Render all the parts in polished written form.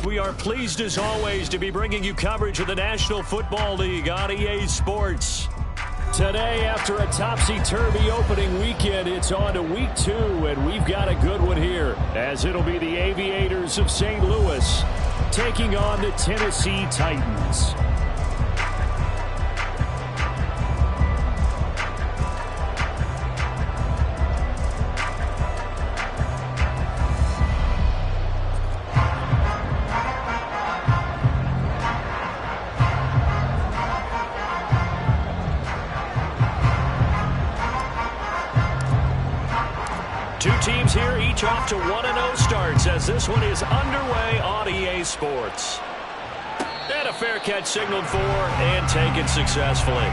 We are pleased as always to be bringing you coverage of the National Football League on EA Sports. Today, after a topsy-turvy opening weekend, it's on to week 2, and we've got a good one here, as it'll be the Aviators of St. Louis taking on the Tennessee Titans. Two teams here, each off to 1-0 starts as this one is underway on EA Sports. And a fair catch signaled for and taken successfully.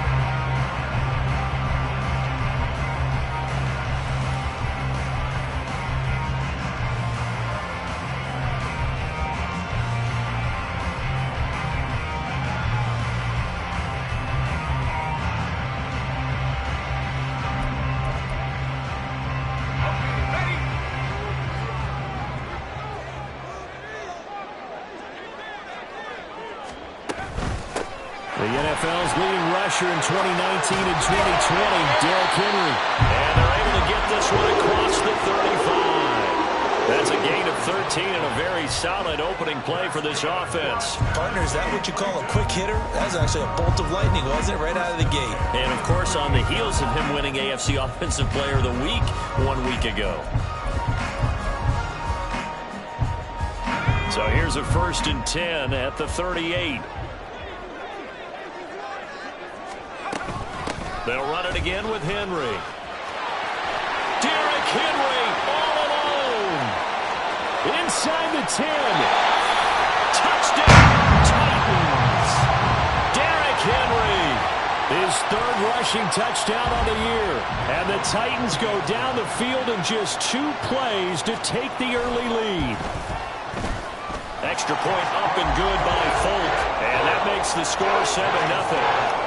The NFL's leading rusher in 2019 and 2020, Derrick Henry. And they're able to get this one across the 35. That's a gain of 13 and a very solid opening play for this offense. Partner, is that what you call a quick hitter? That was actually a bolt of lightning, wasn't it? Right out of the gate. And, of course, on the heels of him winning AFC Offensive Player of the Week 1 week ago. So here's a 1st and 10 at the 38. They'll run it again with Henry. Derrick Henry all alone. Inside the 10. Touchdown, Titans. Derrick Henry. His 3rd rushing touchdown on the year. And the Titans go down the field in just 2 plays to take the early lead. Extra point up and good by Folk. And that makes the score 7-0.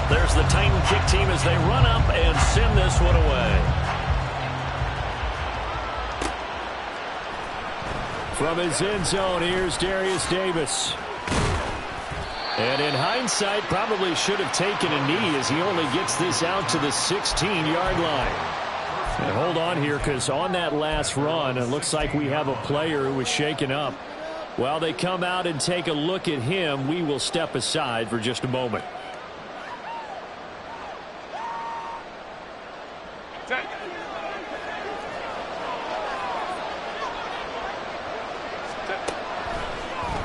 There's the Titan kick team as they run up and send this one away. From his end zone, here's Darius Davis. And in hindsight, probably should have taken a knee as he only gets this out to the 16-yard line. And hold on here, because on that last run, it looks like we have a player who was shaken up. While they come out and take a look at him, we will step aside for just a moment.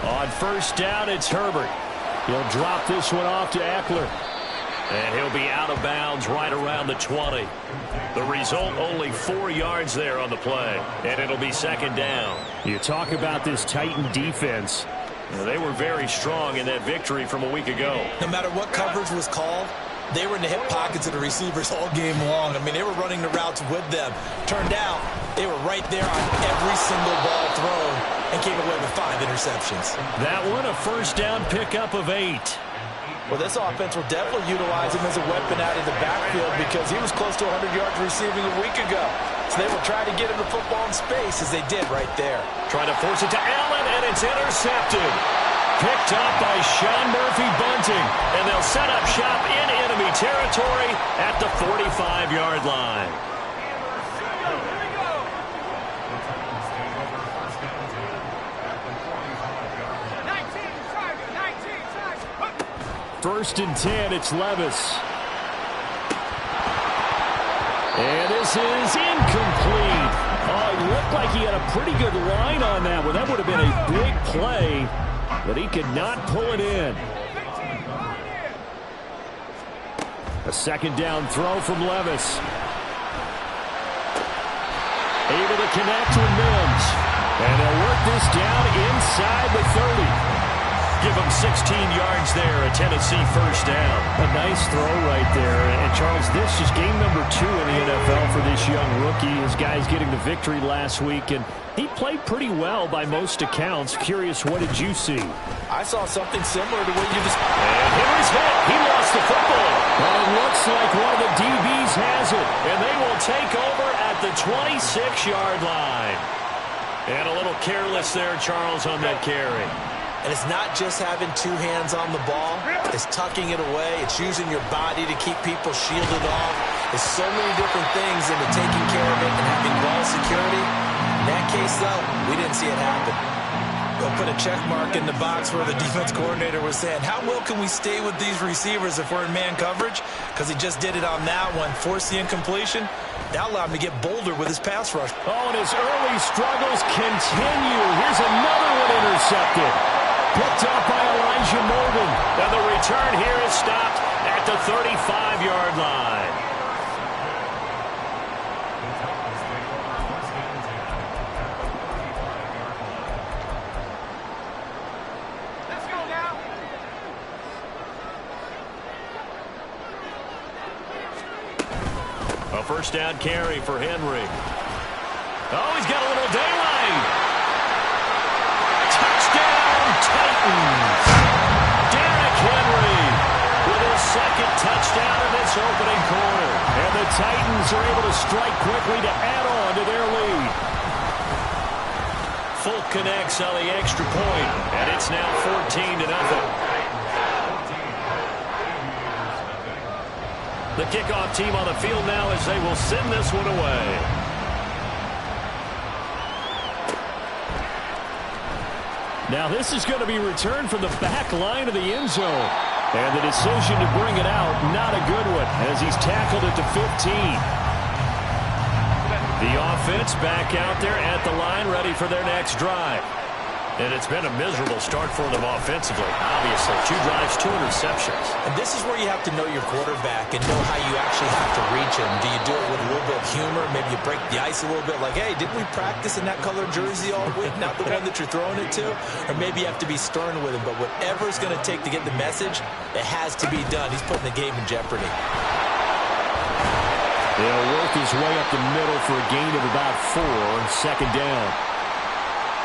On 1st down, it's Herbert. He'll drop this one off to Eckler. And he'll be out of bounds right around the 20. The result, only 4 yards there on the play. And it'll be 2nd down. You talk about this Titan defense. They were very strong in that victory from a week ago. No matter what coverage was called, they were in the hip pockets of the receivers all game long. I mean, they were running the routes with them. Turned out, they were right there on every single ball thrown and came away with 5 interceptions. That one, a 1st down pickup of 8. Well, this offense will definitely utilize him as a weapon out of the backfield because he was close to 100 yards receiving a week ago. So they will try to get him the football in space as they did right there. Trying to force it to Allen, and it's intercepted. Picked up by Sean Murphy-Bunting. And they'll set up shop in enemy territory at the 45-yard line. 1st and 10, it's Levis. And this is incomplete. Oh, it looked like he had a pretty good line on that one. That would have been a big play, but he could not pull it in. A 2nd down throw from Levis. Able to connect with Mims. And they'll work this down inside the 30. Give him 16 yards there, a Tennessee 1st down. A nice throw right there. And, Charles, this is game number 2 in the NFL for this young rookie. His guy's getting the victory last week, and he played pretty well by most accounts. Curious, what did you see? I saw something similar to what you just... And Henry's hit. He lost the football. Well, it looks like one of the DBs has take over at the 26-yard line. And a little careless there, Charles, on that carry. And it's not just having two hands on the ball. It's tucking it away. It's using your body to keep people shielded off. There's so many different things into taking care of it and having ball security. In that case, though, we didn't see it happen. They'll put a check mark in the box where the defense coordinator was saying, how well can we stay with these receivers if we're in man coverage? Because he just did it on that one, forced the incompletion. That allowed him to get bolder with his pass rush. Oh, and his early struggles continue. Here's another one intercepted. Picked up by Elijah Molden. And the return here is stopped at the 35-yard line. A first down carry for Henry. Oh, he's got a little daylight. Touchdown, Titans. Derrick Henry with his second touchdown in this opening quarter. And the Titans are able to strike quickly to add on to their lead. Folk connects on the extra point, and it's now 14-0. The kickoff team on the field now as they will send this one away. Now this is going to be returned from the back line of the end zone. And the decision to bring it out, not a good one, as he's tackled it to 15. The offense back out there at the line, ready for their next drive. And it's been a miserable start for them offensively. Obviously, 2 drives, 2 interceptions. And this is where you have to know your quarterback and know how you actually have to reach him. Do you do it with a little bit of humor? Maybe you break the ice a little bit like, hey, didn't we practice in that color jersey all week? Not the one that you're throwing it to? Or maybe you have to be stern with him. But whatever it's going to take to get the message, it has to be done. He's putting the game in jeopardy. He'll work his way up the middle for a gain of about 4, second down.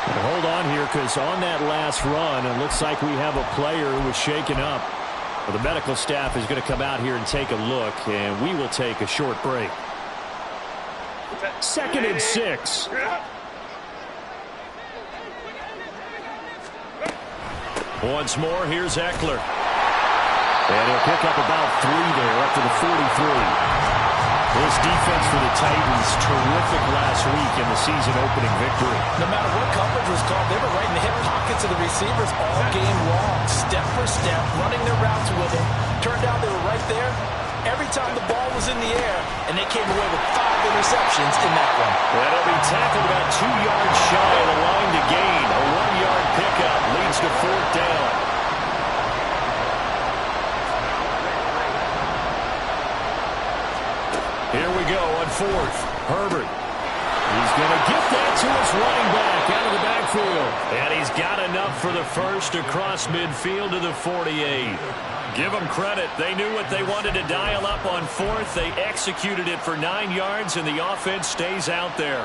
And hold on here, because on that last run, it looks like we have a player who was shaken up. Well, the medical staff is going to come out here and take a look, and we will take a short break. 2nd and 6. Once more, here's Eckler. And he'll pick up about 3 there, up to the 43. This defense for the Titans, terrific last week in the season-opening victory. No matter what coverage was called, they were right in the hip pockets of the receivers all game long, step for step, running their routes with them. Turned out they were right there every time the ball was in the air, and they came away with 5 interceptions in that one. That'll be tackled about 2 yards shy of the line to gain. A 1-yard pickup leads to 4th down. Here we go on 4th. Herbert. He's going to get that to his running back out of the backfield. And he's got enough for the first across midfield to the 48. Give them credit. They knew what they wanted to dial up on 4th. They executed it for 9 yards, and the offense stays out there.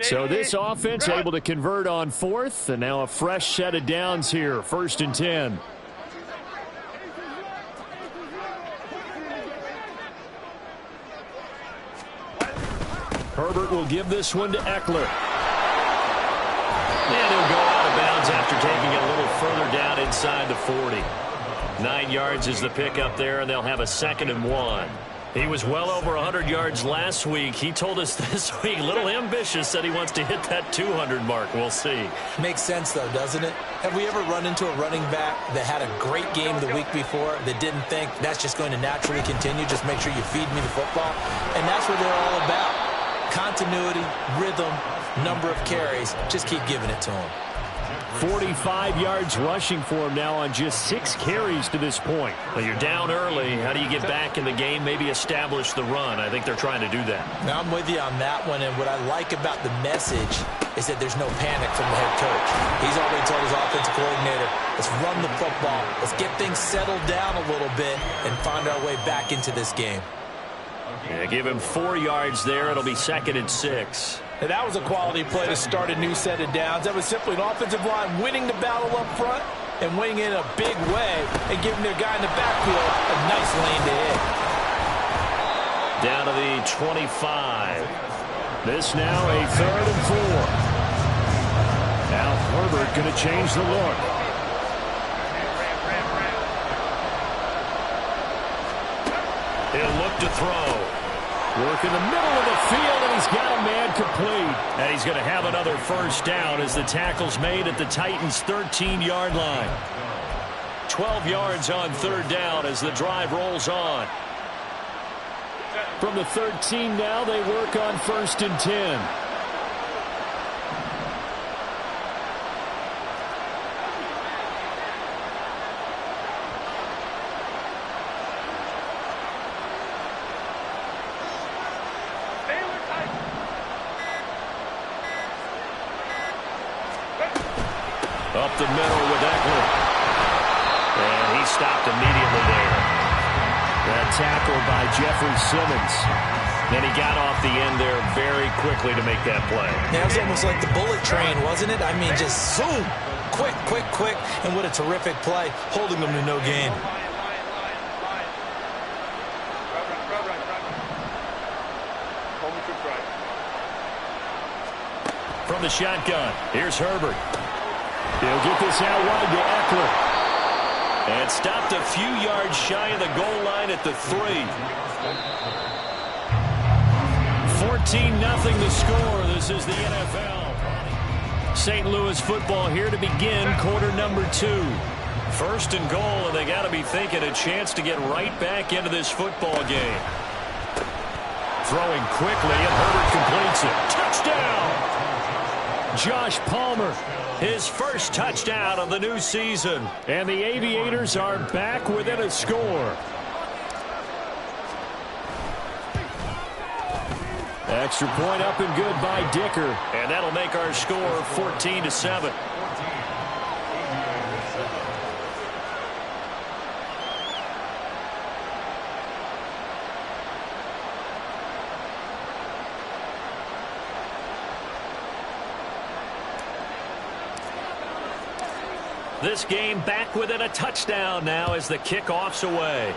So this offense able to convert on fourth, and now a fresh set of downs here, 1st and 10. Herbert will give this one to Eckler. And he'll go out of bounds after taking it a little further down inside the 40. 9 yards is the pickup there, and they'll have a 2nd and 1. He was well over 100 yards last week. He told us this week, a little ambitious, that he wants to hit that 200 mark. We'll see. Makes sense, though, doesn't it? Have we ever run into a running back that had a great game the week before that didn't think that's just going to naturally continue? Just make sure you feed me the football. And that's what they're all about. Continuity, rhythm, number of carries. Just keep giving it to him. 45 yards rushing for him now on just 6 carries to this point. Well, you're down early. How do you get back in the game? Maybe establish the run. I think they're trying to do that. Now, I'm with you on that one, and what I like about the message is that there's no panic from the head coach. He's already told his offensive coordinator, let's run the football. Let's get things settled down a little bit and find our way back into this game. Yeah, give him 4 yards there. It'll be 2nd and 6. Now, that was a quality play to start a new set of downs. That was simply an offensive line winning the battle up front and winning in a big way and giving their guy in the backfield a nice lane to hit. Down to the 25. This now a 3rd and 4. Now Herbert going to change the look. He'll look to throw. Work in the middle of the field, and he's got a man complete. And he's going to have another 1st down as the tackle's made at the Titans' 13-yard line. 12 yards on 3rd down as the drive rolls on. From the 13 now, they work on 1st and 10. Up the middle with Eckler. And he stopped immediately there. That tackle by Jeffrey Simmons. Then he got off the end there very quickly to make that play. Yeah, it was almost like the bullet train, wasn't it? I mean, just zoom. Quick, quick, quick. And what a terrific play, holding them to no gain. From the shotgun, here's Herbert. He'll get this out wide to Eckler. And stopped a few yards shy of the goal line at the 3. 14-0 the score. This is the NFL. St. Louis football here to begin quarter number 2. 1st and goal, and they got to be thinking a chance to get right back into this football game. Throwing quickly, and Herbert completes it. Touchdown! Josh Palmer. His first touchdown of the new season. And the Aviators are back within a score. Extra point up and good by Dicker. And that'll make our score 14-7. This game back within a touchdown now as the kickoff's away.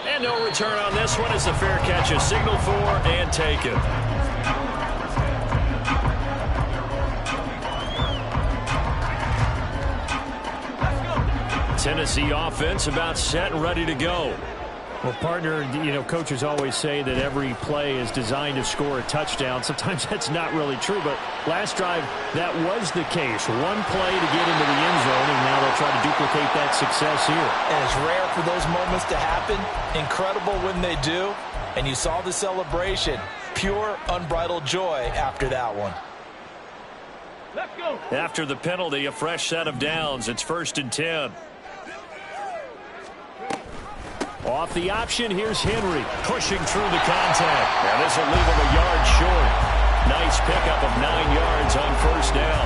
And no return on this one as the fair catch is signaled for and taken. Tennessee offense about set and ready to go. Well, partner, you know, coaches always say that every play is designed to score a touchdown. Sometimes that's not really true, but last drive, that was the case. One play to get into the end zone, and now they'll try to duplicate that success here. And it's rare for those moments to happen. Incredible when they do. And you saw the celebration. Pure, unbridled joy after that one. Let's go. After the penalty, a fresh set of downs. It's 1st and 10. Off the option, here's Henry. Pushing through the contact. Now this will leave him a yard short. Nice pickup of 9 yards on 1st down.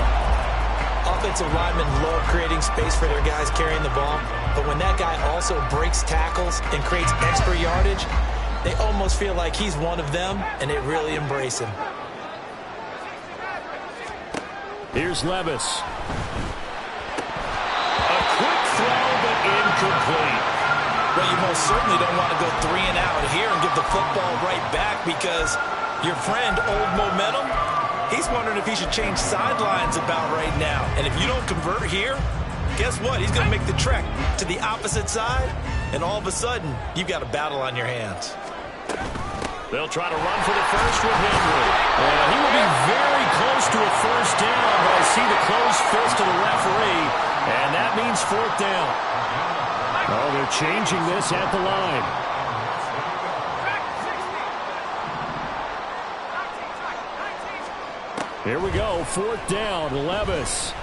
Offensive linemen love creating space for their guys carrying the ball. But when that guy also breaks tackles and creates extra yardage, They almost feel like he's one of them, and they really embrace him. Here's Levis. A quick throw, but incomplete. Well, you most certainly don't want to go 3 and out here and give the football right back, because your friend, Old Momentum, he's wondering if he should change sidelines about right now. And if you don't convert here, guess what? He's going to make the trek to the opposite side, and all of a sudden, you've got a battle on your hands. They'll try to run for the first with Henry. He will be very close to a first down, but I see the closed fist of the referee, and that means 4th down. Oh, they're changing this at the line. Here we go, 4th down, Levis.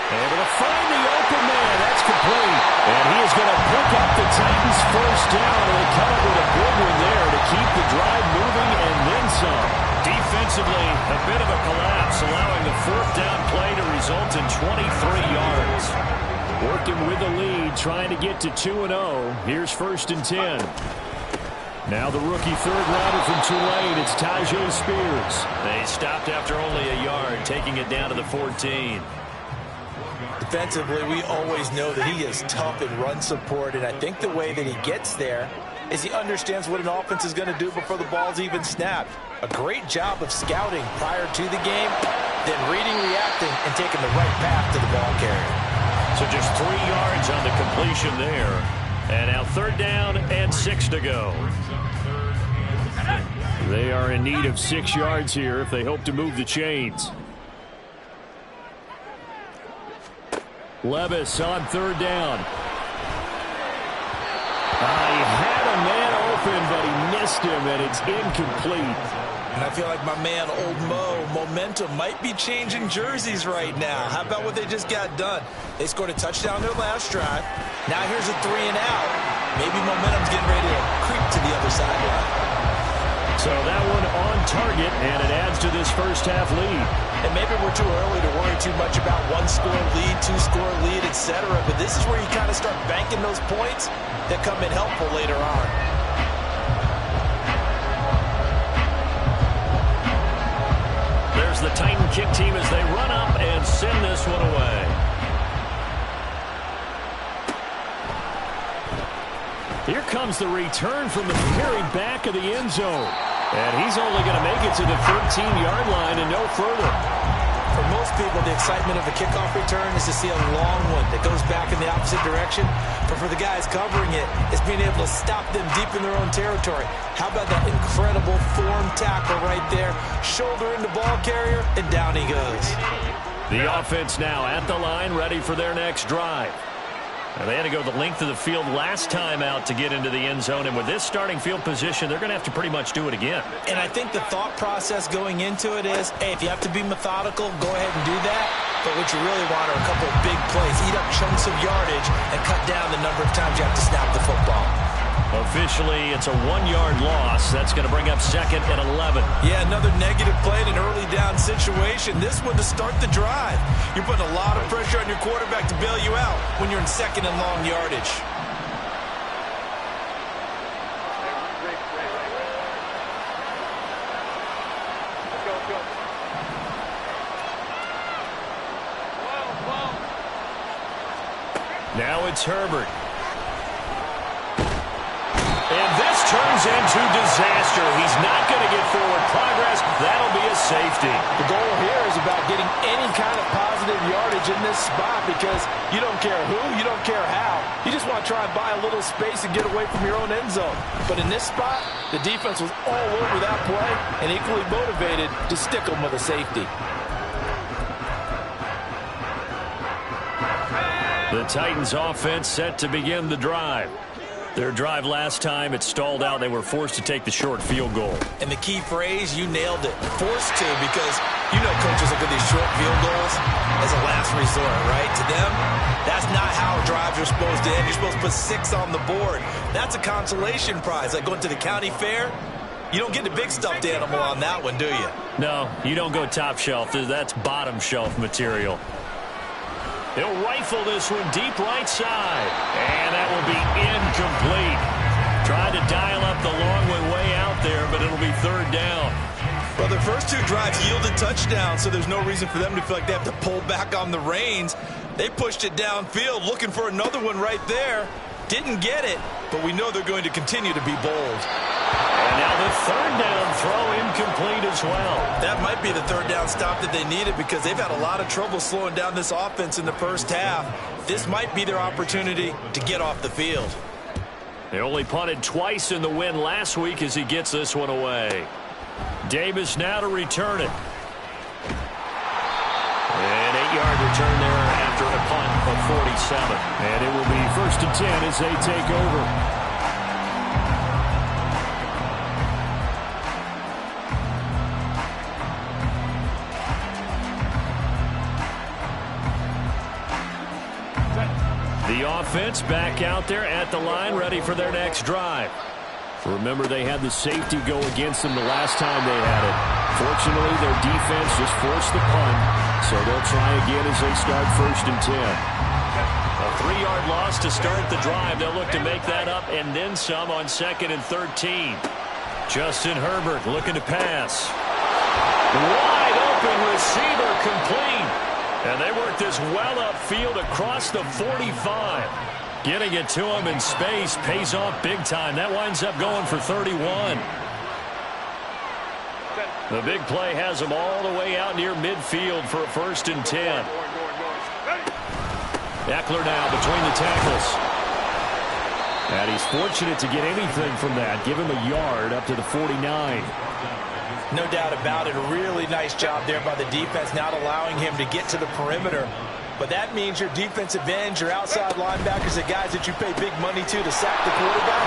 Able to find the open man. That's complete. And he is going to pick up the Titans' first down. And they come up with a big one there to keep the drive moving and then some. Defensively, a bit of a collapse, allowing the 4th down play to result in 23 yards. Working with the lead, trying to get to 2-0. Here's 1st and 10. Now the rookie third-rounder from Tulane, it's Tyjae Spears. They stopped after only a yard, taking it down to the 14. Defensively, we always know that he is tough in run support, and I think the way that he gets there is he understands what an offense is going to do before the ball's even snapped. A great job of scouting prior to the game, then reading, reacting, and taking the right path to the ball carrier. So just 3 yards on the completion there. And now 3rd down and 6 to go. They are in need of 6 yards here if they hope to move the chains. Levis on 3rd down. He had a man open, but he missed him, and it's incomplete. And I feel like my man, Old Momentum, might be changing jerseys right now. How about what they just got done? They scored a touchdown their last drive. Now here's a 3 and out. Maybe Momentum's getting ready to creep to the other sideline. So that one on target, and it adds to this first half lead. And maybe we're too early to worry too much about 1-score lead, 2-score lead, etc. But this is where you kind of start banking those points that come in helpful later on. There's the Titan kick team as they run up and send this one away. Here comes the return from the very back of the end zone. And he's only going to make it to the 13-yard line and no further. For most people, the excitement of a kickoff return is to see a long one that goes back in the opposite direction. But for the guys covering it, it's being able to stop them deep in their own territory. How about that incredible form tackle right there? Shoulder into ball carrier, and down he goes. The offense now at the line, ready for their next drive. Now, they had to go the length of the field last time out to get into the end zone, and with this starting field position, they're going to have to pretty much do it again. And I think the thought process going into it is, hey, if you have to be methodical, go ahead and do that. But what you really want are a couple of big plays, eat up chunks of yardage, and cut down the number of times you have to snap the football. Officially, it's a 1-yard loss. That's going to bring up 2nd and 11. Yeah, another negative play in an early down situation. This one to start the drive. You're putting a lot of pressure on your quarterback to bail you out when you're in 2nd and long yardage. Now it's Herbert. And this turns into disaster. He's not going to get forward progress. That'll be a safety. The goal here is about getting any kind of positive yardage in this spot, because you don't care who, you don't care how. You just want to try and buy a little space and get away from your own end zone. But in this spot, the defense was all over that play and equally motivated to stick them with a safety. The Titans offense set to begin the drive. Their drive last time, it stalled out. They were forced to take the short field goal. And the key phrase, you nailed it. Forced to, because you know coaches look at these short field goals as a last resort, right? To them, that's not how drives are supposed to end. You're supposed to put 6 on the board. That's a consolation prize. Like going to the county fair, you don't get the big stuffed animal on that one, do you? No, you don't go top shelf. That's bottom shelf material. They'll rifle this one deep right side. And that will be incomplete. Trying to dial up the long one way out there, but it'll be third down. Well, their first two drives yielded touchdowns, so there's no reason for them to feel like they have to pull back on the reins. They pushed it downfield, looking for another one right there. Didn't get it, but we know they're going to continue to be bold. And now the third down throw incomplete as well. That might be the third down stop that they needed because they've had a lot of trouble slowing down this offense in the first half. This might be their opportunity to get off the field. They only punted twice in the win last week as he gets this one away. Davis now to return it. An 8-yard return there after a punt of 47. And it will be 1st and 10 as they take over. The offense back out there at the line, ready for their next drive. Remember, they had the safety go against them the last time they had it. Fortunately, their defense just forced the punt, so they'll try again as they start 1st and 10. A 3-yard loss to start the drive. They'll look to make that up and then some on 2nd and 13. Justin Herbert looking to pass. Wide open receiver complete. And they work this well upfield across the 45. Getting it to him in space pays off big time. That winds up going for 31. The big play has him all the way out near midfield for a 1st and 10. Eckler now between the tackles. And he's fortunate to get anything from that. Give him a yard up to the 49. No doubt about it. A really nice job there by the defense, not allowing him to get to the perimeter. But that means your defensive ends, your outside linebackers, the guys that you pay big money to sack the quarterback,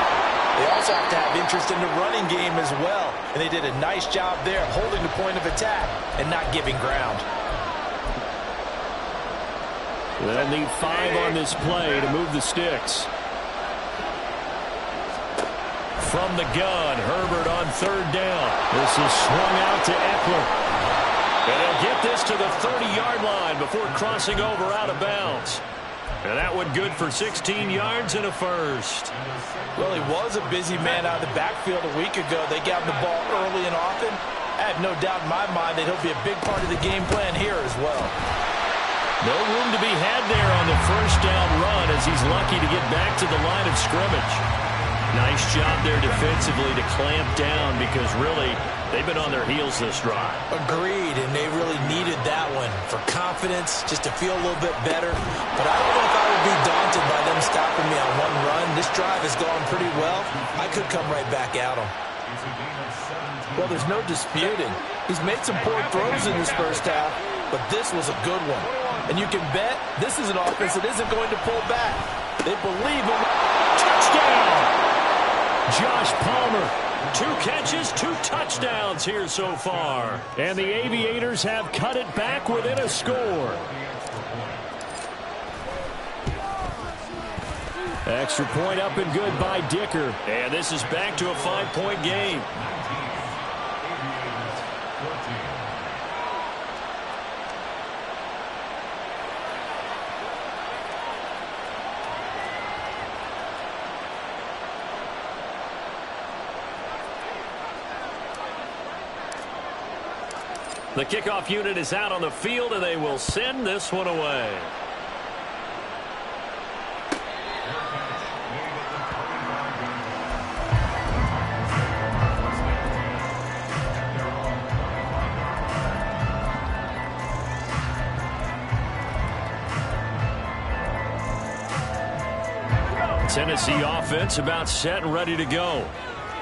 they also have to have interest in the running game as well. And they did a nice job there, holding the point of attack and not giving ground. They'll need 5 on this play to move the sticks. From the gun, Herbert on 3rd down. This is swung out to Eckler. And he'll get this to the 30-yard line before crossing over out of bounds. And that one good for 16 yards and a first. Well, he was a busy man out of the backfield a week ago. They got him the ball early and often. I have no doubt in my mind that he'll be a big part of the game plan here as well. No room to be had there on the 1st down run as he's lucky to get back to the line of scrimmage. Nice job there defensively to clamp down because really they've been on their heels this drive. Agreed, and they really needed that one for confidence, just to feel a little bit better. But I don't know if I would be daunted by them stopping me on one run. This drive has gone pretty well. I could come right back at them. Well, there's no disputing. He's made some poor throws in this first half, but this was a good one. And you can bet this is an offense that isn't going to pull back. They believe him. Touchdown! Josh Palmer, 2 catches, 2 touchdowns here so far. And the Aviators have cut it back within a score. Extra point up and good by Dicker. And this is back to a 5-point game. The kickoff unit is out on the field, and they will send this one away. Tennessee offense about set and ready to go.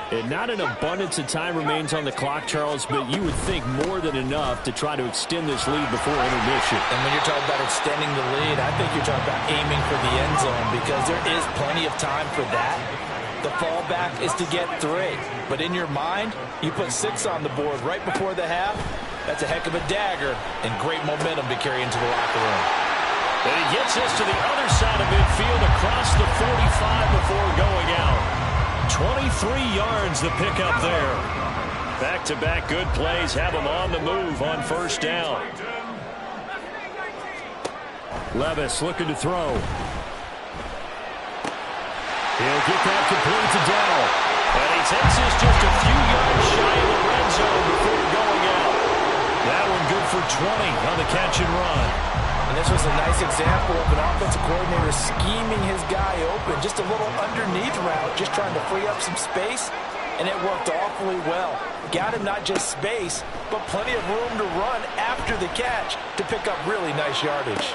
And not an abundance of time remains on the clock, Charles, but you would think more than enough to try to extend this lead before intermission. And when you're talking about extending the lead, I think you're talking about aiming for the end zone because there is plenty of time for that. The fallback is to get 3. But in your mind, you put 6 on the board right before the half. That's a heck of a dagger and great momentum to carry into the locker room. And he gets this to the other side of midfield across the 45 before going out. 23 yards the pickup there. Back-to-back good plays have them on the move on 1st down. Levis looking to throw. He'll get that complete to Dell. And he takes this just a few yards shy of the red zone before going out. That one good for 20 on the catch and run. And this was a nice example of an offensive coordinator scheming his guy open. Just a little underneath route, just trying to free up some space. And it worked awfully well. Got him not just space, but plenty of room to run after the catch to pick up really nice yardage.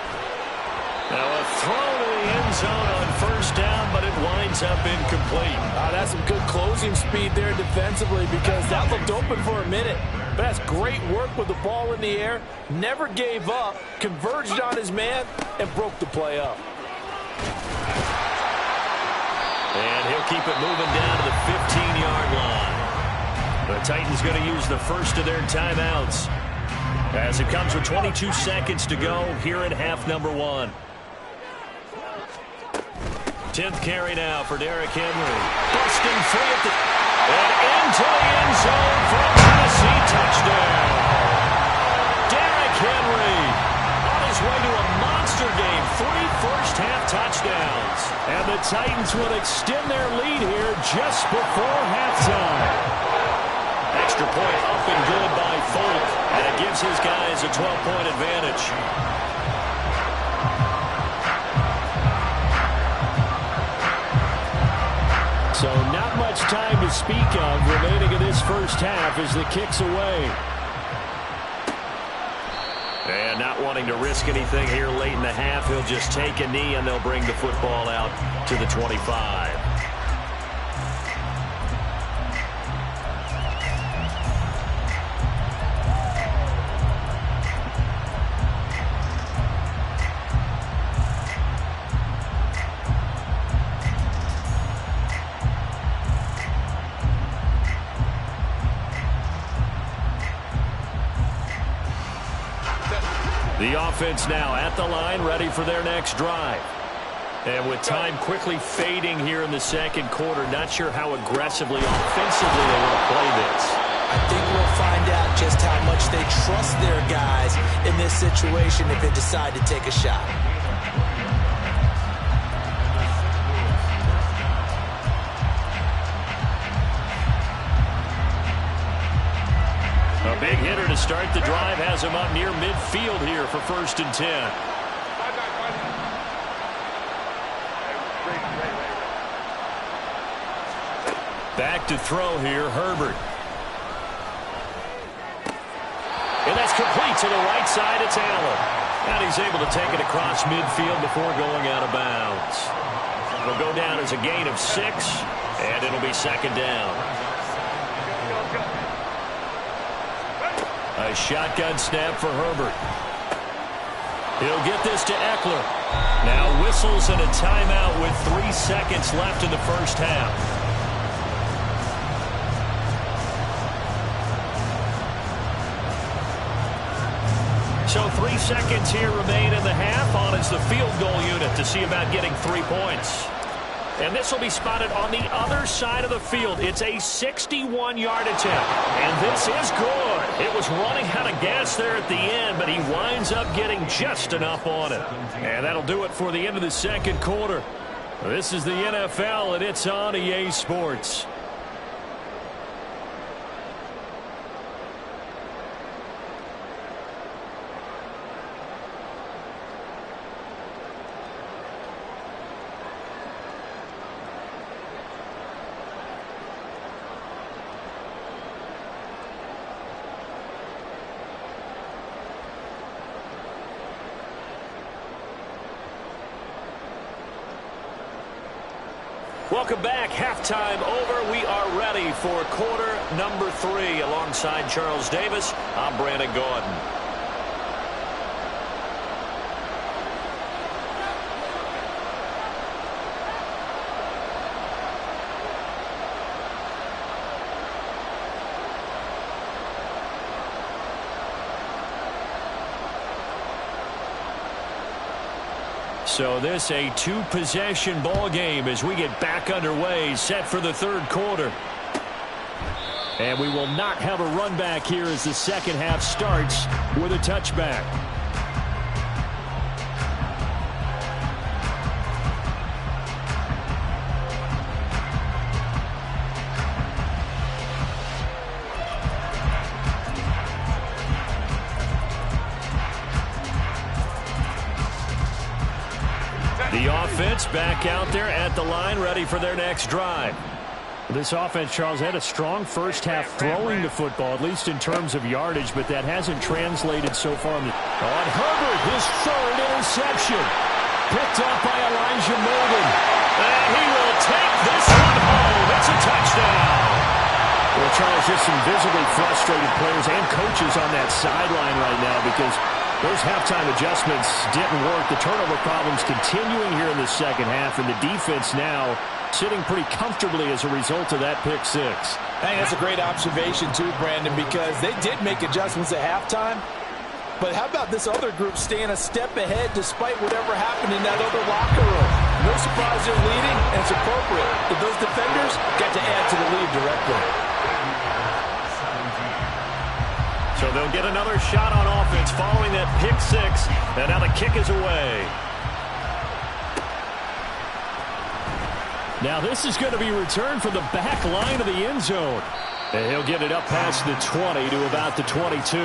Now a throw to the end zone on first down, but it winds up incomplete. That's some good closing speed there defensively because that looked open for a minute. But that's great work with the ball in the air. Never gave up, converged on his man, and broke the play up. And he'll keep it moving down to the 15-yard line. The Titans going to use the first of their timeouts as it comes with 22 seconds to go here in half number 1. 10th carry now for Derrick Henry. Busting free at the... And into the end zone for a Tennessee touchdown. Derrick Henry on his way to a monster game. 3 first-half touchdowns. And the Titans will extend their lead here just before halftime. Extra point up and good by Folk. And it gives his guys a 12-point advantage. So not much time to speak of remaining in this first half as the kick's away. And not wanting to risk anything here late in the half, he'll just take a knee and they'll bring the football out to the 25. The offense now at the line, ready for their next drive. And with time quickly fading here in the second quarter, not sure how aggressively, offensively they want to play this. I think we'll find out just how much they trust their guys in this situation if they decide to take a shot. A big hitter to start the drive has him up near midfield here for 1st and 10. Back to throw here, Herbert. And that's complete to the right side. It's Allen. And he's able to take it across midfield before going out of bounds. It'll go down as a gain of 6, and it'll be 2nd down. A shotgun snap for Herbert. He'll get this to Eckler. Now whistles and a timeout with 3 seconds left in the first half. So 3 seconds here remain in the half. On is the field goal unit to see about getting 3 points. And this will be spotted on the other side of the field. It's a 61-yard attempt. And this is good. It was running out of gas there at the end, but he winds up getting just enough on it. And that'll do it for the end of the second quarter. This is the NFL, and it's on EA Sports. Welcome back. Halftime over. We are ready for quarter number 3. Alongside Charles Davis, I'm Brandon Gordon. So this a 2-possession ball game as we get back underway, set for the third quarter. And we will not have a run back here as the second half starts with a touchback. The offense back out there at the line, ready for their next drive. This offense, Charles, had a strong first half throwing the football, at least in terms of yardage, but that hasn't translated so far. On Herbert, his third interception. Picked up by Elijah Molden. And he will take this one home. It's a touchdown. Well, Charles, just some visibly frustrated players and coaches on that sideline right now because those halftime adjustments didn't work. The turnover problems continuing here in the second half, and the defense now sitting pretty comfortably as a result of that pick six. Hey, that's a great observation too, Brandon, because they did make adjustments at halftime. But how about this other group staying a step ahead despite whatever happened in that other locker room? No surprise they're leading, and it's appropriate that those defenders got to add to the lead directly. So they'll get another shot on offense following that pick six, and now the kick is away. Now this is going to be returned from the back line of the end zone. And he'll get it up past the 20 to about the 22.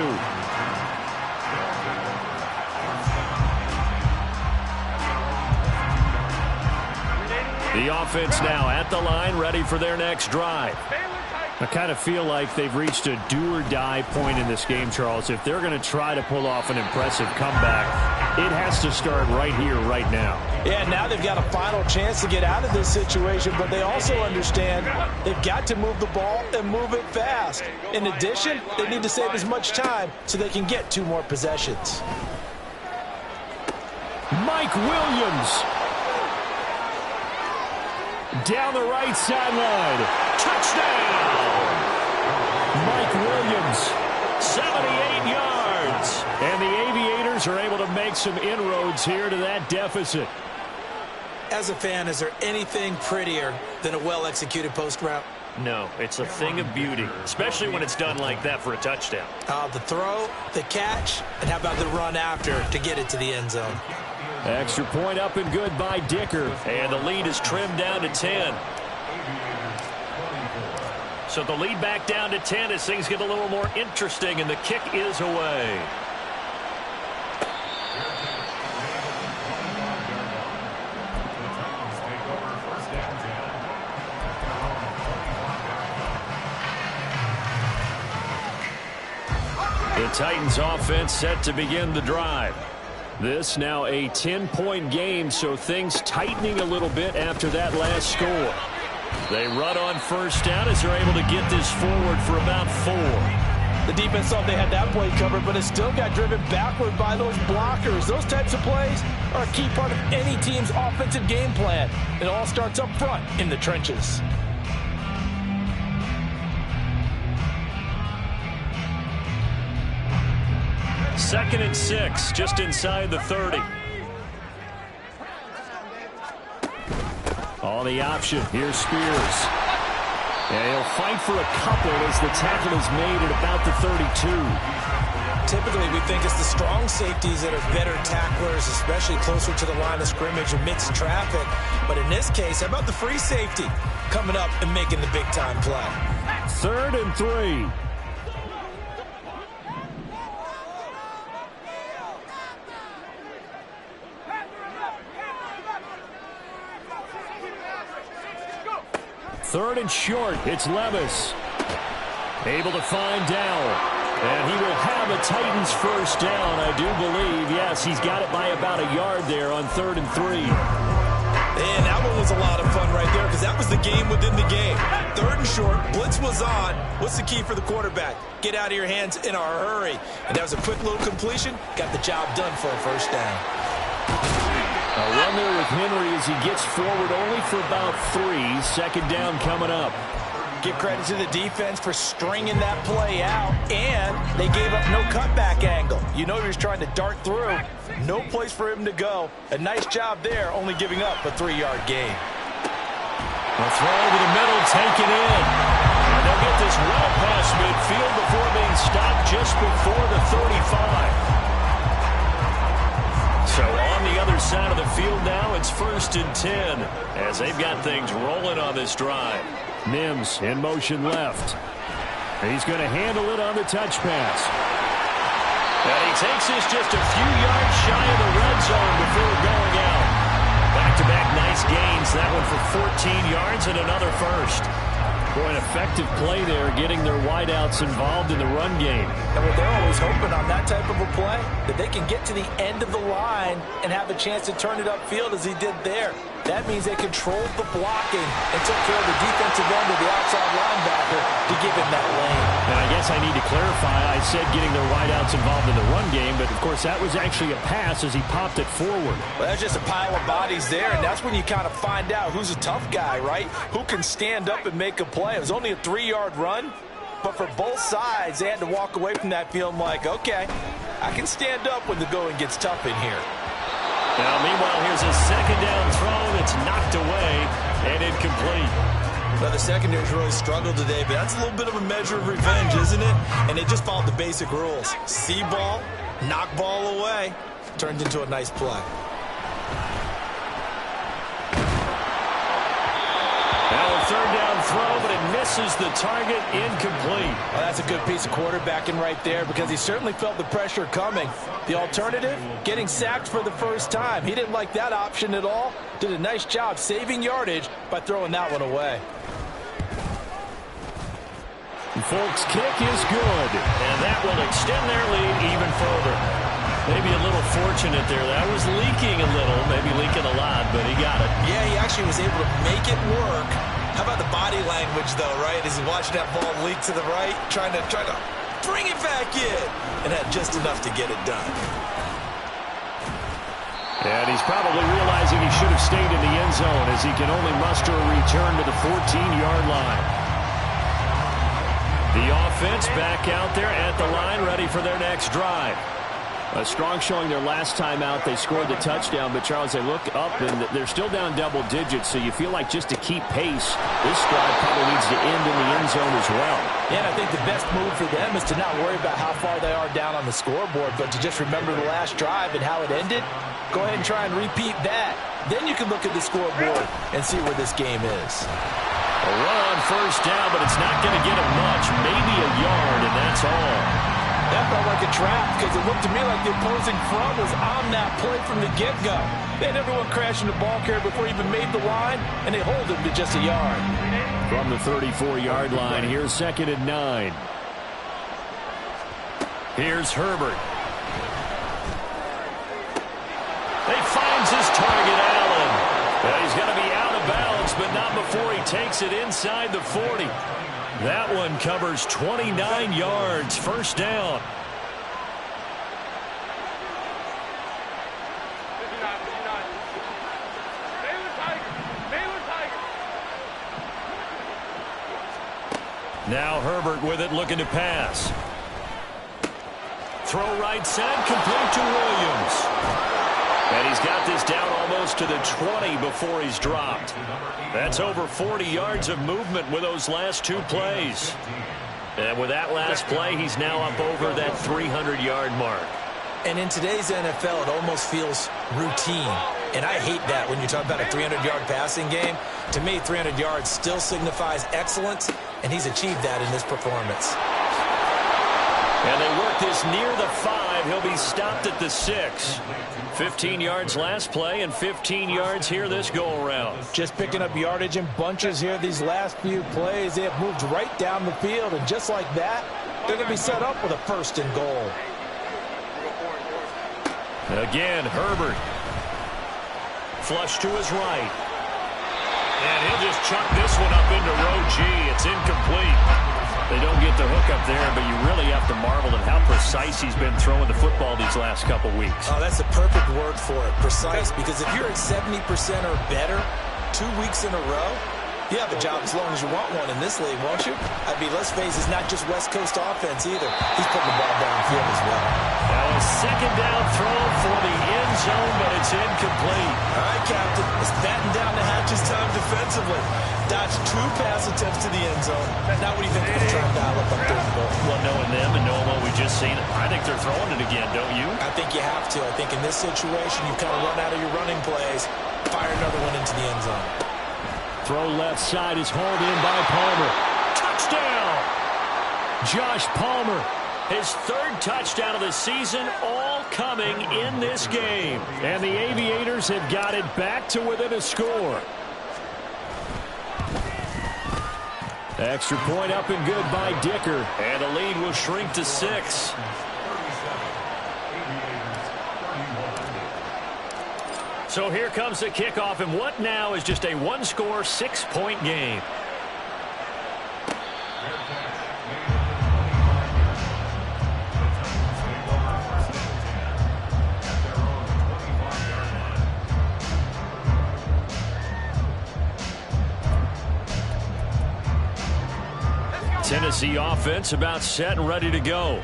The offense now at the line, ready for their next drive. I kind of feel like they've reached a do-or-die point in this game, Charles. If they're going to try to pull off an impressive comeback, it has to start right here, right now. Yeah, now they've got a final chance to get out of this situation, but they also understand they've got to move the ball and move it fast. In addition, they need to save as much time so they can get 2 more possessions. Mike Williams. Down the right sideline. Touchdown! Mike Williams, 78 yards. And the Aviators are able to make some inroads here to that deficit. As a fan, is there anything prettier than a well-executed post route? No, it's a thing of beauty, especially when it's done like that for a touchdown. The throw, the catch, and how about the run after to get it to the end zone? Extra point up and good by Dicker. And the lead is trimmed down to 10. So the lead back down to 10 as things get a little more interesting, and the kick is away. The Titans offense set to begin the drive. This now a 10-point game, so things tightening a little bit after that last score. They run on first down as they're able to get this forward for about 4. The defense thought they had that play covered, but it still got driven backward by those blockers. Those types of plays are a key part of any team's offensive game plan. It all starts up front in the trenches. Second and 6, just inside the 30. On the option, here's Spears. And he'll fight for a couple as the tackle is made at about the 32. Typically, we think it's the strong safeties that are better tacklers, especially closer to the line of scrimmage amidst traffic. But in this case, how about the free safety coming up and making the big-time play? 3rd and 3. Third and short, it's Levis. Able to find Dowell. And he will have a Titans first down, I do believe. Yes, he's got it by about a yard there on 3rd and 3. And that one was a lot of fun right there because that was the game within the game. 3rd and short, blitz was on. What's the key for the quarterback? Get out of your hands in a hurry. And that was a quick little completion. Got the job done for a first down. A run there with Henry as he gets forward only for about 3. 2nd down coming up. Give credit to the defense for stringing that play out, and they gave up no cutback angle. You know he was trying to dart through. No place for him to go. A nice job there, only giving up a 3-yard gain. A throw over the middle, taken in. And they'll get this well past midfield before being stopped just before the 35. So on the other side of the field now, it's 1st and 10 as they've got things rolling on this drive. Mims in motion left. He's going to handle it on the touch pass. And he takes this just a few yards shy of the red zone before going out. nice gains. That one for 14 yards and another first. Boy, an effective play there, getting their wideouts involved in the run game. And what they're always hoping on that type of a play, that they can get to the end of the line and have a chance to turn it upfield as he did there. That means they controlled the blocking and took care of the defensive end of the outside linebacker to give him that lane. And I guess I need to clarify, I said getting their wideouts involved in the run game, but of course that was actually a pass as he popped it forward. Well, that's just a pile of bodies there, and that's when you kind of find out who's a tough guy, right? Who can stand up and make a play. It was only a 3-yard run, but for both sides, they had to walk away from that feeling like, okay, I can stand up when the going gets tough in here. Now, meanwhile, here's a second down throw that's knocked away and incomplete. Well, the secondary's really struggled today, but that's a little bit of a measure of revenge, isn't it? And they just followed the basic rules. See ball, knock ball away, turned into a nice play. Now a third down throw, but it misses the target, incomplete. Well, that's a good piece of quarterbacking right there because he certainly felt the pressure coming. The alternative, getting sacked for the first time. He didn't like that option at all. Did a nice job saving yardage by throwing that one away. Folks' kick is good, and that will extend their lead even further. Maybe a little fortunate there. That was leaking a little, maybe leaking a lot, but he got it. Yeah, he actually was able to make it work. How about the body language, though, right? As he watched that ball leak to the right, trying to bring it back in, and had just enough to get it done. And he's probably realizing he should have stayed in the end zone as he can only muster a return to the 14-yard line. The offense back out there at the line, ready for their next drive. A strong showing their last time out. They scored the touchdown, but Charles, they look up and they're still down double digits, so you feel like just to keep pace, this drive probably needs to end in the end zone as well. Yeah, and I think the best move for them is to not worry about how far they are down on the scoreboard, but to just remember the last drive and how it ended. Go ahead and try and repeat that. Then you can look at the scoreboard and see where this game is. A run on first down, but it's not going to get him much. Maybe a yard, and that's all. That felt like a trap because it looked to me like the opposing front was on that play from the get-go. They had everyone crashing the ball carrier before he even made the line, and they hold him to just a yard. From the 34-yard line, here's 2nd and 9. Here's Herbert. He finds his target, Allen. He's going to be out of bounds, but not before he takes it inside the 40. That one covers 29 yards, first down. Now Herbert with it, looking to pass. Throw right side, complete to Williams. And he's got this down almost to the 20 before he's dropped. That's over 40 yards of movement with those last two plays. And with that last play, he's now up over that 300-yard mark. And in today's NFL, it almost feels routine. And I hate that when you talk about a 300-yard passing game. To me, 300 yards still signifies excellence, and he's achieved that in this performance. And they work this near the 5. He'll be stopped at the 6. 15 yards last play and 15 yards here this go-around. Just picking up yardage in bunches here these last few plays. They have moved right down the field, and just like that, they're going to be set up with a 1st and goal. Again, Herbert. Flush to his right. And he'll just chuck this one up into row G. It's incomplete. They don't get the hook up there, but you really have to marvel at how precise he's been throwing the football these last couple weeks. Oh, that's the perfect word for it, precise, because if you're at 70% or better 2 weeks in a row, you have a job as long as you want one in this league, won't you? I mean, let's face it, it's not just West Coast offense either. He's putting the ball downfield as well. Now a second down throw for the end zone, but it's incomplete. All right, Captain, it's batten down the hatches time defensively. Dodged 2 pass attempts to the end zone. Now what do you think they're going to try and dial up there in the goal? Well, knowing them and knowing what we just seen, I think they're throwing it again, don't you? I think you have to. I think in this situation, you kind of run out of your running plays, fire another one into the end zone. Throw left side is hauled in by Palmer. Touchdown! Josh Palmer His third touchdown of the season, all coming in this game. And the Aviators have got it back to within a score. Extra point up and good by Dicker. And the lead will shrink to 6. So here comes the kickoff, and what now is just a one-score, 6-point game. Tennessee offense about set and ready to go.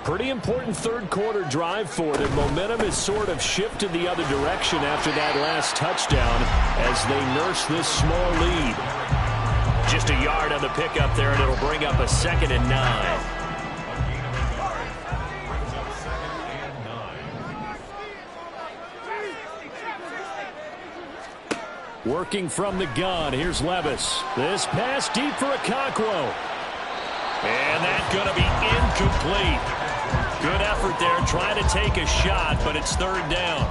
Pretty important third quarter drive for them. Momentum has sort of shifted the other direction after that last touchdown as they nurse this small lead. Just a yard on the pickup there, and it'll bring up a 2nd and 9. Working from the gun, here's Levis. This pass deep for Okonkwo. And that's going to be incomplete. Good effort there, trying to take a shot, but it's 3rd down.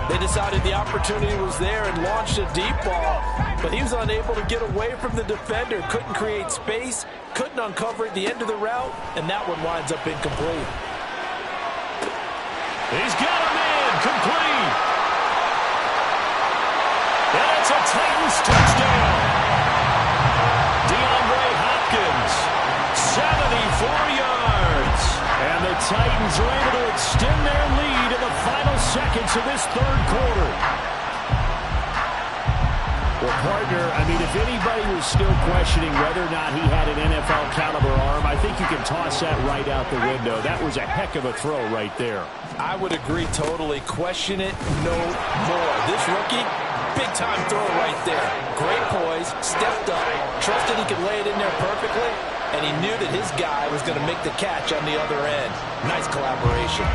They decided the opportunity was there and launched a deep ball, but he was unable to get away from the defender, couldn't create space, couldn't uncover at the end of the route, and that one winds up incomplete. He's got a man, complete. And it's a Titans touchdown. DeAndre Hopkins, 74 yards. And the Titans are able to extend their lead in the final seconds of this third quarter. Well, partner, I mean, if anybody was still questioning whether or not he had an NFL-caliber arm, I think you can toss that right out the window. That was a heck of a throw right there. I would agree totally. Question it no more. This rookie, big-time throw right there. Great poise, stepped up, trusted he could lay it in there perfectly, and he knew that his guy was going to make the catch on the other end. Nice collaboration.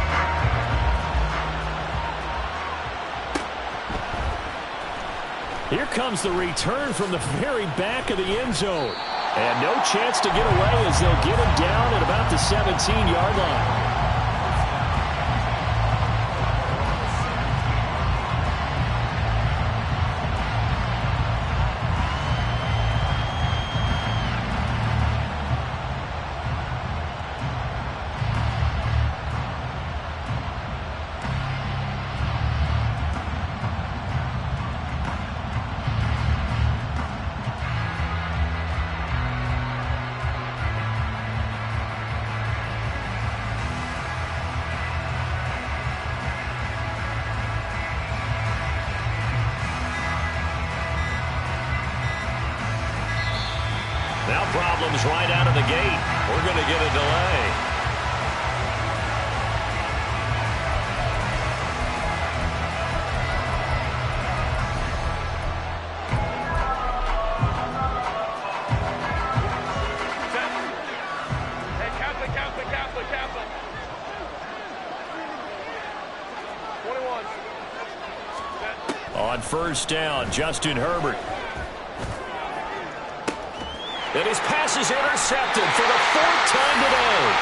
Here comes the return from the very back of the end zone. And no chance to get away as they'll get him down at about the 17-yard line. Now problems right out of the gate. We're going to get a delay. Hey, Catholic. 21. On first down, Justin Herbert. And his pass is intercepted for the 4th time today.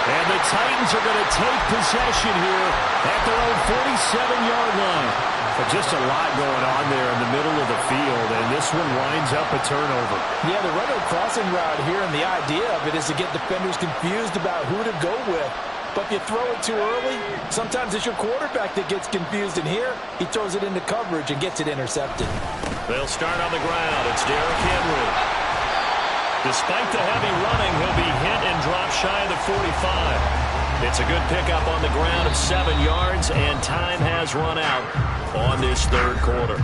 And the Titans are going to take possession here at their own 47-yard line. But just a lot going on there in the middle of the field, and this one winds up a turnover. Yeah, the running crossing route here, and the idea of it is to get defenders confused about who to go with. But if you throw it too early, sometimes it's your quarterback that gets confused, and here he throws it into coverage and gets it intercepted. They'll start on the ground. It's Derrick Henry. Despite the heavy running, he'll be hit and drop shy of the 45. It's a good pickup on the ground of 7 yards, and time has run out on this third quarter.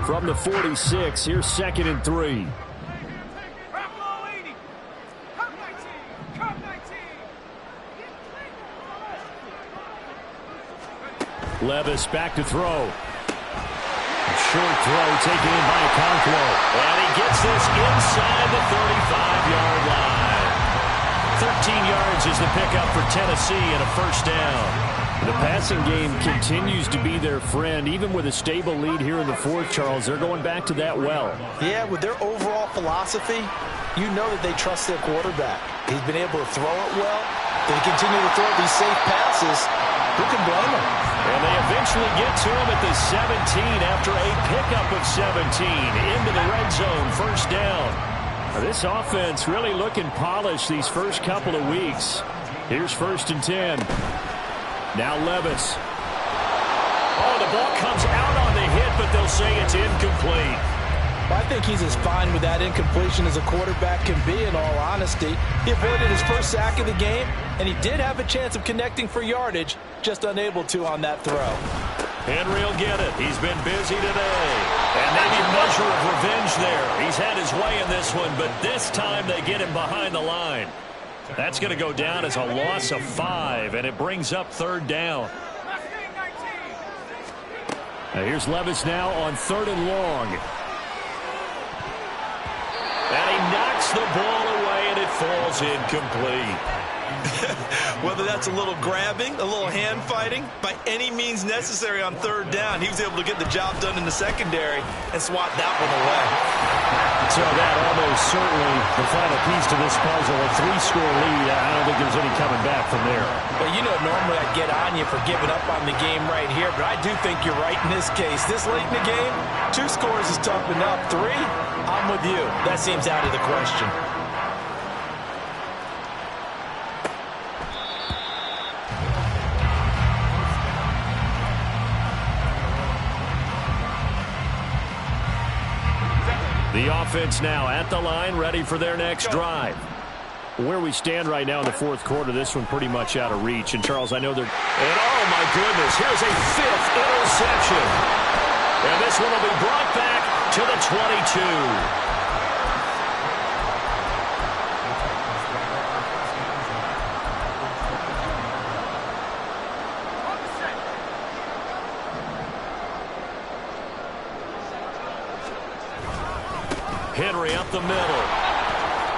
From the 46, here's 2nd and 3. Levis back to throw. A short throw taken in by Okonkwo. And he gets this inside the 35-yard line. 13 yards is the pickup for Tennessee and a first down. The passing game continues to be their friend. Even with a stable lead here in the fourth, Charles, they're going back to that well. Yeah, with their overall philosophy, you know that they trust their quarterback. He's been able to throw it well. They continue to throw these safe passes. Who can blame them? And they eventually get to him at the 17 after a pickup of 17 into the red zone, first down. This offense really looking polished these first couple of weeks. Here's 1st and 10. Now Levis. Oh, the ball comes out on the hit, but they'll say it's incomplete. I think he's as fine with that incompletion as a quarterback can be, in all honesty. He avoided his first sack of the game, and he did have a chance of connecting for yardage, just unable to on that throw. Henry will get it. He's been busy today. And maybe a measure of revenge there. He's had his way in this one, but this time they get him behind the line. That's going to go down as a loss of 5, and it brings up 3rd down. Now here's Levis now on 3rd and long. And he knocks the ball away, and it falls incomplete. Whether that's a little grabbing, a little hand fighting, by any means necessary on 3rd down, he was able to get the job done in the secondary and swat that one away. So that almost certainly the final piece to this puzzle, a 3-score lead. I don't think there's any coming back from there. Well, you know, normally I'd get on you for giving up on the game right here, but I do think you're right in this case. This late in the game, 2 scores is tough enough. 3, I'm with you. That seems out of the question. The offense now at the line, ready for their next drive. Where we stand right now in the fourth quarter, this one pretty much out of reach. And, Charles, I know they're... And, oh, my goodness, here's a 5th interception. And this one will be brought back to the 22. Henry up the middle.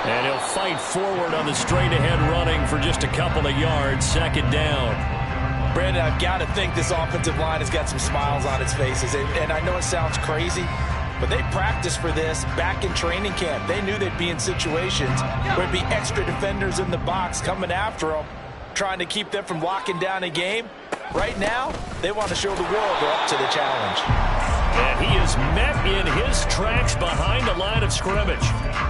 And he'll fight forward on the straight-ahead running for just a couple of yards. 2nd down. Brandon, I've got to think this offensive line has got some smiles on its faces. And I know it sounds crazy, but they practiced for this back in training camp. They knew they'd be in situations where there'd be extra defenders in the box coming after them, trying to keep them from locking down a game. Right now, they want to show the world they're up to the challenge. And he is met in his tracks behind the line of scrimmage.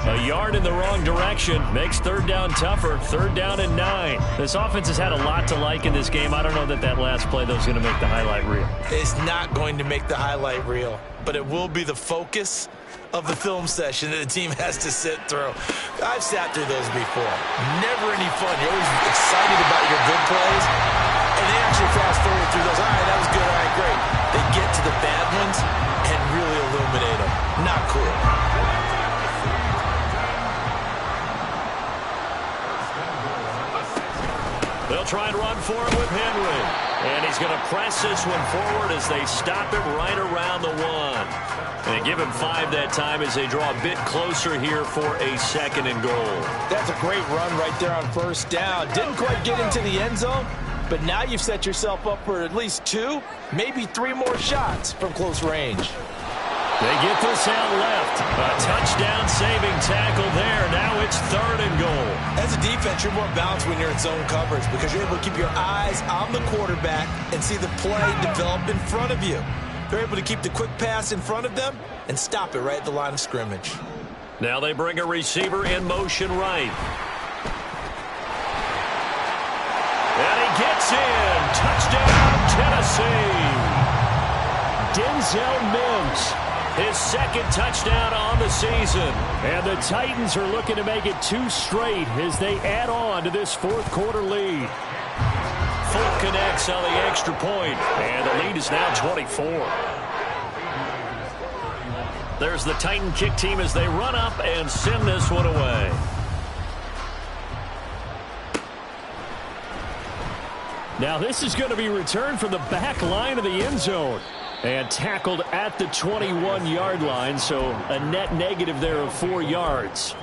A yard in the wrong direction makes 3rd down tougher. 3rd down and 9. This offense has had a lot to like in this game. I don't know that that last play, though, is going to make the highlight reel. It's not going to make the highlight reel, but it will be the focus of the film session that the team has to sit through. I've sat through those before. Never any fun. You're always excited about your good plays, and they actually fast forward through those. All right, that was good. All right, great. They get to the bad ones and really illuminate them. Not cool. They'll try and run for it with Henry. And he's going to press this one forward as they stop him right around the 1. And give him 5 that time as they draw a bit closer here for a 2nd and goal. That's a great run right there on 1st down. Didn't quite get into the end zone, but now you've set yourself up for at least 2, maybe 3 more shots from close range. They get this out left. A touchdown-saving tackle there. Now it's 3rd and goal. As a defense, you're more balanced when you're in zone coverage because you're able to keep your eyes on the quarterback and see the play develop in front of you. They're able to keep the quick pass in front of them and stop it right at the line of scrimmage. Now they bring a receiver in motion right. And he gets in. Touchdown, Tennessee. Denzel Mims. His 2nd touchdown on the season. And the Titans are looking to make it 2 straight as they add on to this 4th quarter lead. Folk connects on the extra point, and the lead is now 24. There's the Titan kick team as they run up and send this one away. Now this is going to be returned from the back line of the end zone. And tackled at the 21-yard line, so a net negative there of 4 yards.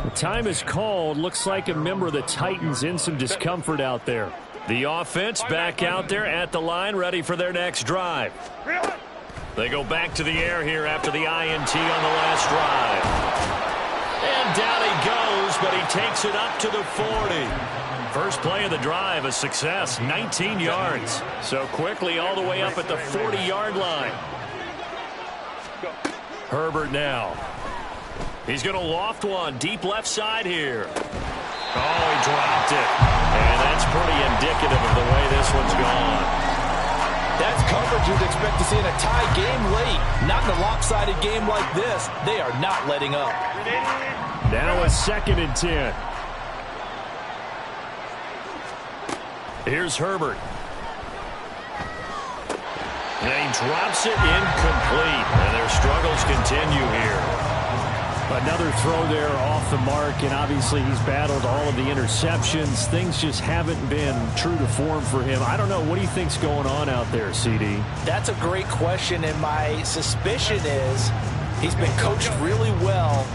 The time is called. Looks like a member of the Titans in some discomfort out there. The offense back out there at the line, ready for their next drive. They go back to the air here after the INT on the last drive. And down he goes, but he takes it up to the 40. First play of the drive, a success, 19 yards. So quickly all the way up at the 40-yard line. Herbert now. He's going to loft one deep left side here. Oh, he dropped it. And that's pretty indicative of the way this one's gone. That's coverage you'd expect to see in a tie game late. Not in a lopsided game like this. They are not letting up. Now a 2nd and 10. Here's Herbert. And he drops it incomplete. And their struggles continue here. Another throw there off the mark, and obviously he's battled all of the interceptions. Things just haven't been true to form for him. I don't know. What do you think's going on out there, CD? That's a great question, and my suspicion is he's been coached really well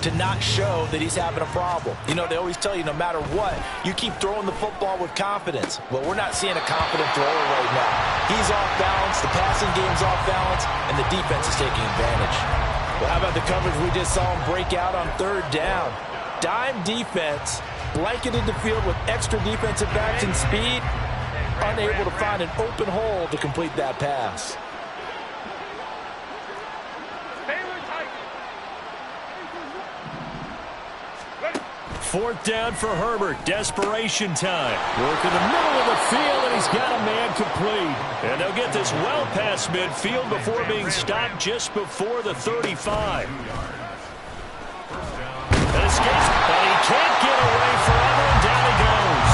to not show that he's having a problem. You know, they always tell you no matter what, you keep throwing the football with confidence. Well, we're not seeing a confident thrower right now. He's off balance, the passing game's off balance, and the defense is taking advantage. Well, how about the coverage we just saw him break out on 3rd down? Dime defense, blanketed the field with extra defensive backs and speed, unable to find an open hole to complete that pass. 4th down for Herbert. Desperation time. Work in the middle of the field, and he's got a man complete. And they'll get this well past midfield before being stopped just before the 35. And escapes, but he can't get away forever, and down he goes.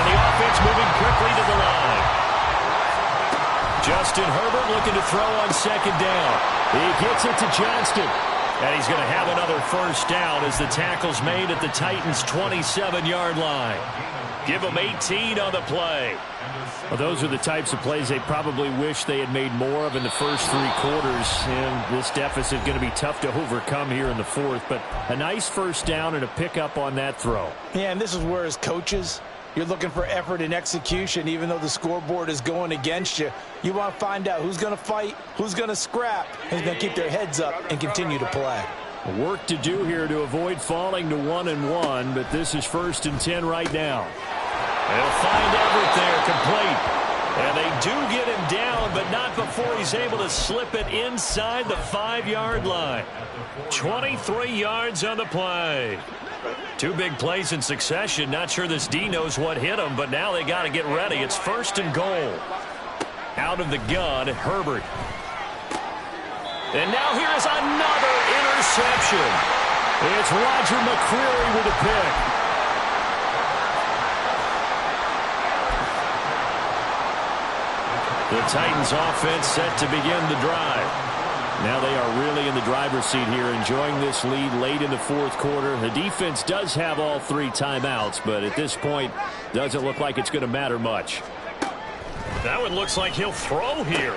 And the offense moving quickly to the line. Justin Herbert looking to throw on 2nd down. He gets it to Johnston. And he's going to have another 1st down as the tackle's made at the Titans' 27-yard line. Give them 18 on the play. Well, those are the types of plays they probably wish they had made more of in the first 3 quarters. And this deficit is going to be tough to overcome here in the 4th. But a nice 1st down and a pickup on that throw. Yeah, and this is where as coaches, you're looking for effort and execution, even though the scoreboard is going against you. You want to find out who's going to fight, who's going to scrap, who's going to keep their heads up and continue to play. Work to do here to avoid falling to 1-1, but this is 1st and 10 right now. They'll find Everett there, complete. And they do get him down, but not before he's able to slip it inside the 5-yard line. 23 yards on the play. 2 big plays in succession. Not sure this D knows what hit him, but now they got to get ready. It's 1st and goal. Out of the gun, Herbert. And now here is another interception. It's Roger McCreary with a pick. The Titans offense set to begin the drive. Now they are really in the driver's seat here, enjoying this lead late in the 4th quarter. The defense does have all 3 timeouts, but at this point, doesn't look like it's going to matter much. That one looks like he'll throw here.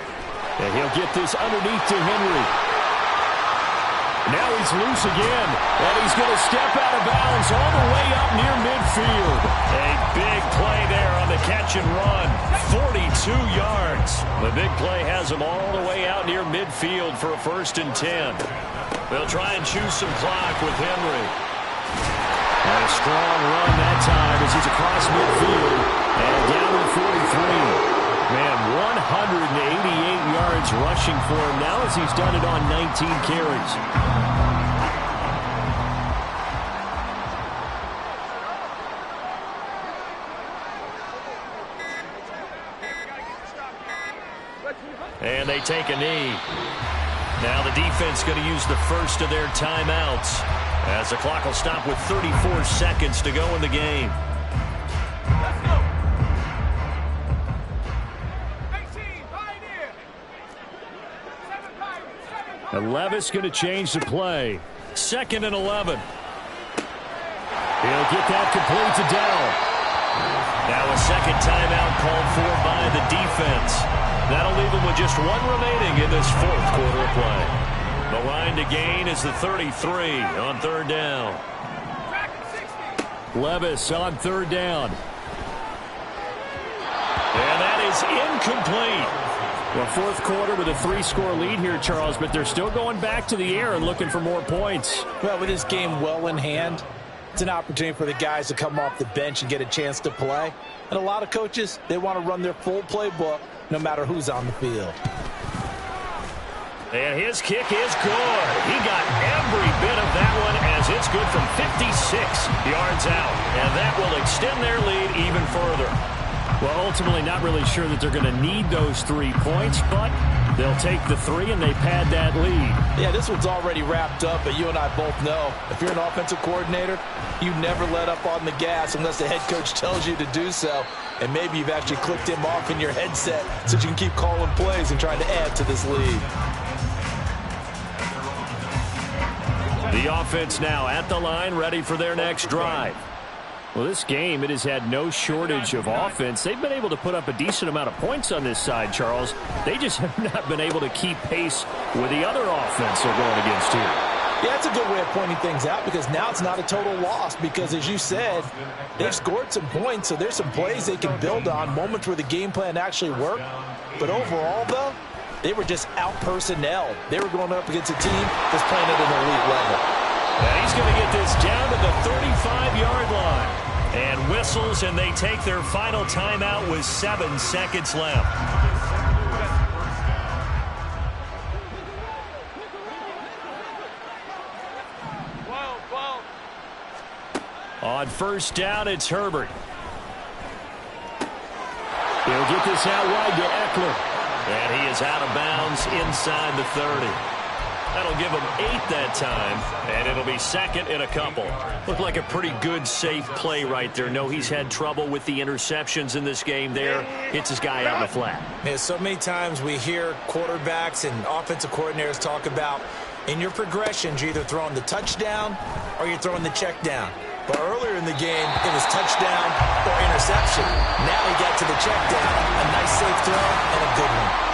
And he'll get this underneath to Henry. Now he's loose again, and he's going to step out of bounds all the way up near midfield. A big play there on the catch and run. 42 yards. The big play has him all the way out near midfield for a 1st and 10. They'll try and choose some clock with Henry. And a strong run that time as he's across midfield and down to 43. Man, 188 yards rushing for him now as he's done it on 19 carries. And they take a knee. Now the defense going to use the first of their timeouts as the clock will stop with 34 seconds to go in the game. And Levis going to change the play. 2nd and 11. He'll get that complete to Dell. Now a 2nd timeout called for by the defense. That'll leave them with just 1 remaining in this 4th quarter of play. The line to gain is the 33 on 3rd down. Levis on 3rd down. is incomplete. Well, fourth quarter with a 3-score lead here, Charles, but they're still going back to the air and looking for more points. Well, with this game well in hand, it's an opportunity for the guys to come off the bench and get a chance to play. And a lot of coaches, they want to run their full playbook no matter who's on the field. And his kick is good. He got every bit of that one as it's good from 56 yards out. And that will extend their lead even further. Well, ultimately not really sure that they're going to need those 3 points, but they'll take the 3 and they pad that lead. Yeah, this one's already wrapped up, but you and I both know if you're an offensive coordinator, you never let up on the gas unless the head coach tells you to do so. And maybe you've actually clicked him off in your headset so you can keep calling plays and trying to add to this lead. The offense now at the line, ready for their next drive. Well, this game, it has had no shortage of offense. They've been able to put up a decent amount of points on this side, Charles. They just have not been able to keep pace with the other offense they're going against here. Yeah, that's a good way of pointing things out because now it's not a total loss because, as you said, they've scored some points, so there's some plays they can build on, moments where the game plan actually worked. But overall, though, they were just out-personnel. They were going up against a team that's playing at an elite level. And he's going to get this down to the 35-yard line. And whistles, and they take their final timeout with 7 seconds left. On first down, it's Herbert. He'll get this out wide to Eckler. And he is out of bounds inside the 30. That'll give him 8 that time, and it'll be second and a couple. Looked like a pretty good, safe play right there. No, he's had trouble with the interceptions in this game there. Hits his guy out in the flat. Yeah, so many times we hear quarterbacks and offensive coordinators talk about in your progressions, you're either throwing the touchdown or you're throwing the check down. But earlier in the game, it was touchdown or interception. Now he got to the check down, a nice safe throw, and a good one.